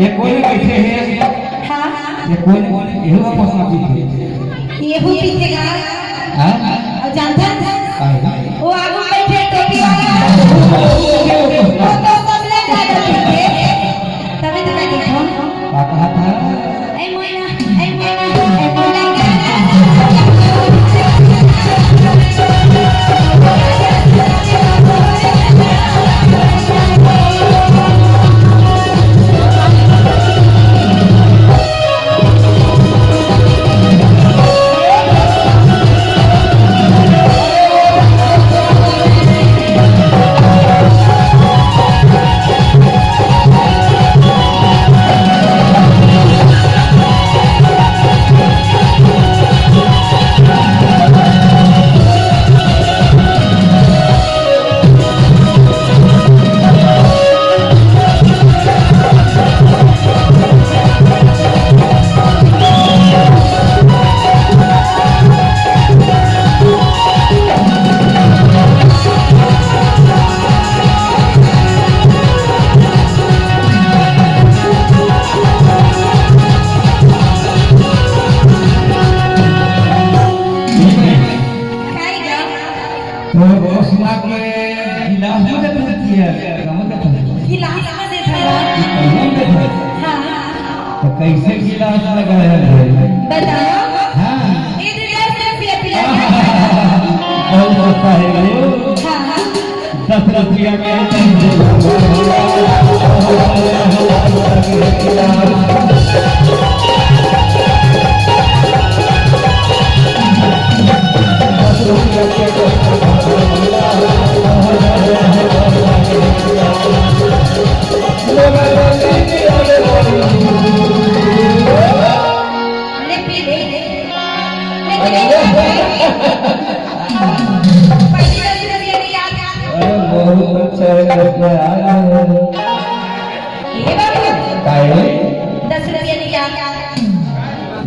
ये कोई कैसे है हां ये कोई ये हुआ पसंद पीछे ये हो पीछे का हां और जानता वो आगे बैठे टोपी वाला वो तो सब ले जाता पीछे तभी तो मैं देखो कहा था ए मोइना कैसे गिलास लगा है बताओ हाँ इधर से पिला बहुत अच्छा है हां 10 रुपया के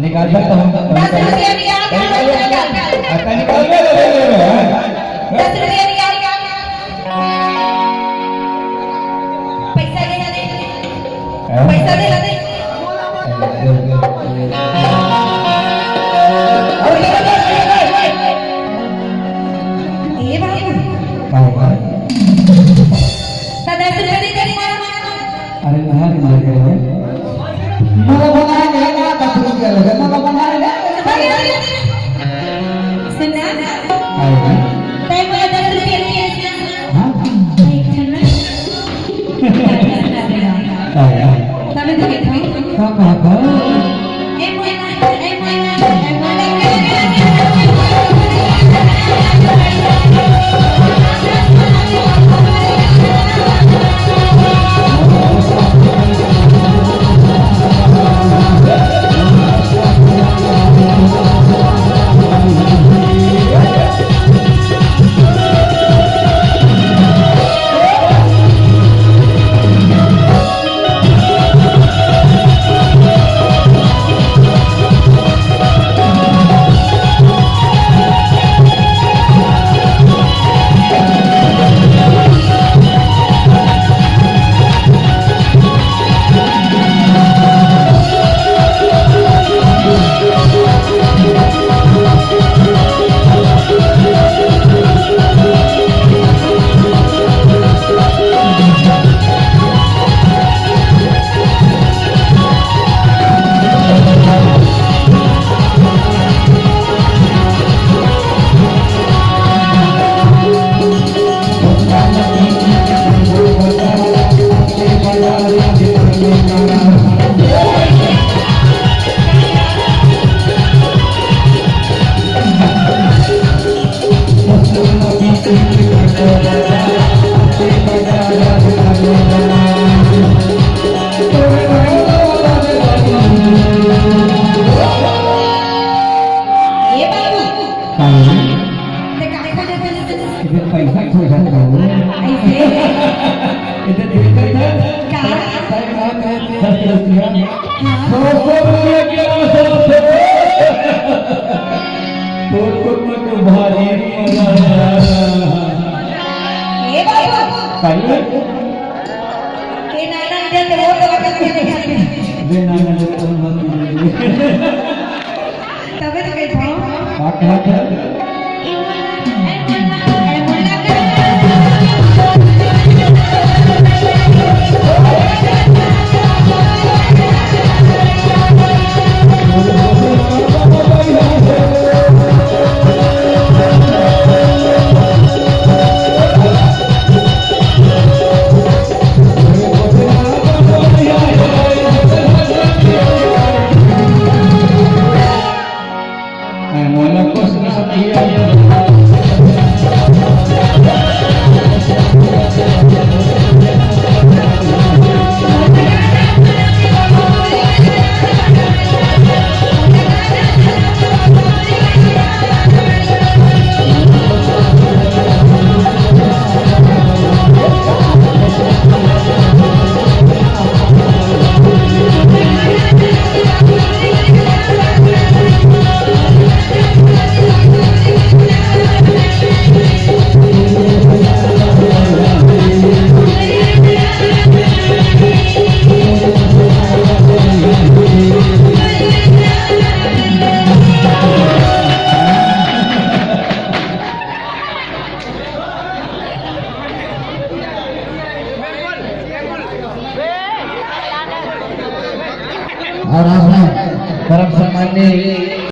निकाल सकता हूँ 10 रुपया निकाल निकाल 10 रुपया निकाल पैसा दे ये बाबू दादा 10 रुपया दे अरे नहा के लगे मगर बनाए ना तब रुपया लगे मगर बनाए ना सुना आएगा टाइम वाला 10 रुपया लिए हाँ आएगा तब तो देखो कहाँ ए मोइना भाई के नाना दे तो वो तो બેન આના જેવું કોણ હતું? તમે તો કઈ ભણો વાકે હાથે